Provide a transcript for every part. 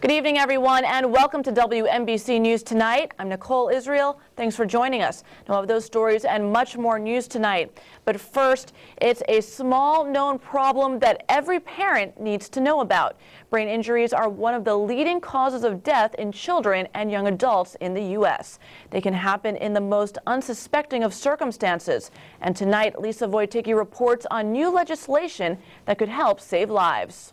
Good evening, everyone, and welcome to WNBC News Tonight. I'm Nicole Israel. Thanks for joining us. Now, of those stories and much more news tonight. But first, it's a small-known problem that every parent needs to know about. Brain injuries are one of the leading causes of death in children and young adults in the U.S. They can happen in the most unsuspecting of circumstances. And tonight, Lisa Wojcicki reports on new legislation that could help save lives.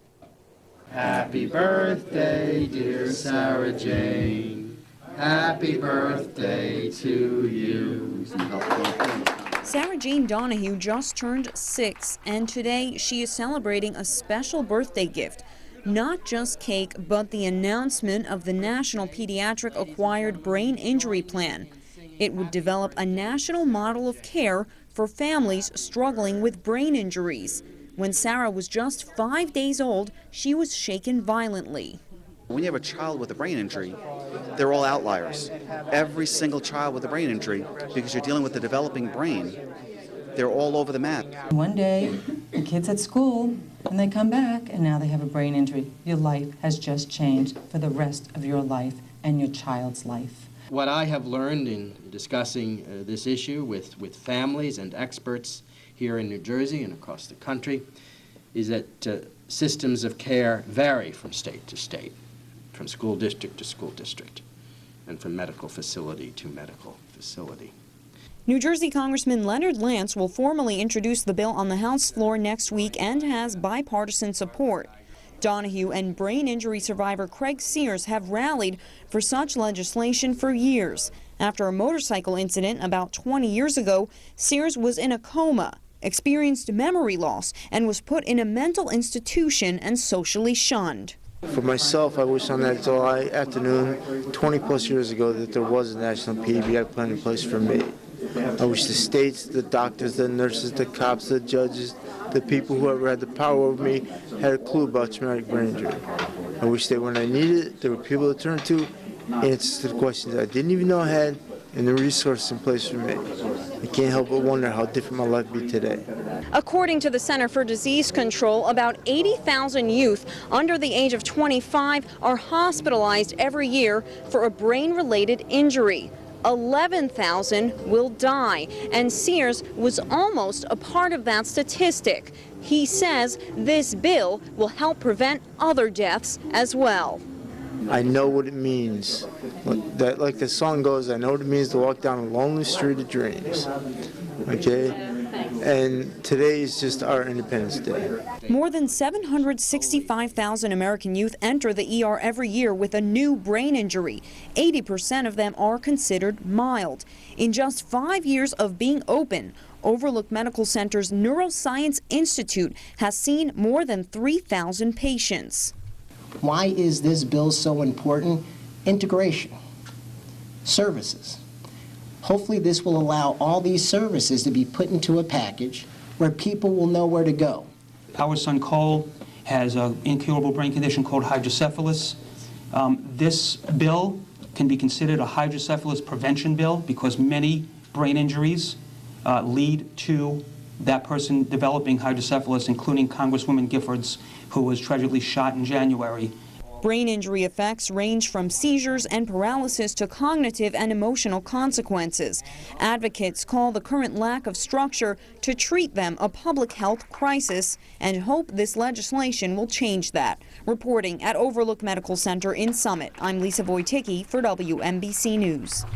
Happy birthday, dear Sarah Jane. Happy birthday to you. Sarah Jane Donahue just turned 6, and today she is celebrating a special birthday gift. Not just cake, but the announcement of the National Pediatric Acquired Brain Injury Plan. It would develop a national model of care for families struggling with brain injuries. When Sarah was just 5 days old, she was shaken violently. When you have a child with a brain injury, they're all outliers. Every single child with a brain injury, because you're dealing with the developing brain, they're all over the map. One day, the kid's at school, and they come back, and now they have a brain injury. Your life has just changed for the rest of your life and your child's life. What I have learned in discussing this issue with families and experts here in New Jersey and across the country is that systems of care vary from state to state, from school district to school district, and from medical facility to medical facility. New Jersey Congressman Leonard Lance will formally introduce the bill on the House floor next week and has bipartisan support. Donahue and brain injury survivor Craig Sears have rallied for such legislation for years. After a motorcycle incident about 20 years ago, Sears was in a coma, experienced memory loss, and was put in a mental institution and socially shunned. For myself, I wish on that July afternoon, 20+ years ago, that there was a national pediatric plan in place for me. I wish the states, the doctors, the nurses, the cops, the judges, the people who ever had the power over me had a clue about traumatic brain injury. I wish that when I needed it, there were people to turn to, answers to the questions I didn't even know I had, and the resources in place for me. I can't help but wonder how different my life would be today. According to the Center for Disease Control, about 80,000 youth under the age of 25 are hospitalized every year for a brain-related injury. 11,000 will die, and Sears was almost a part of that statistic. He says this bill will help prevent other deaths as well. I know what it means. Like the song goes, I know what it means to walk down a lonely street of dreams. Okay? And today is just our Independence Day. More than 765,000 American youth enter the ER every year with a new brain injury. 80% of them are considered mild. In just 5 years of being open, Overlook Medical Center's Neuroscience Institute has seen more than 3,000 patients. Why is this bill so important? Integration, services. Hopefully this will allow all these services to be put into a package where people will know where to go. Our son Cole has an incurable brain condition called hydrocephalus. This bill can be considered a hydrocephalus prevention bill because many brain injuries lead to that person developing hydrocephalus, including Congresswoman Giffords, who was tragically shot in January. Brain injury effects range from seizures and paralysis to cognitive and emotional consequences. Advocates call the current lack of structure to treat them a public health crisis and hope this legislation will change that. Reporting at Overlook Medical Center in Summit, I'm Lisa Wojcicki for WNBC News.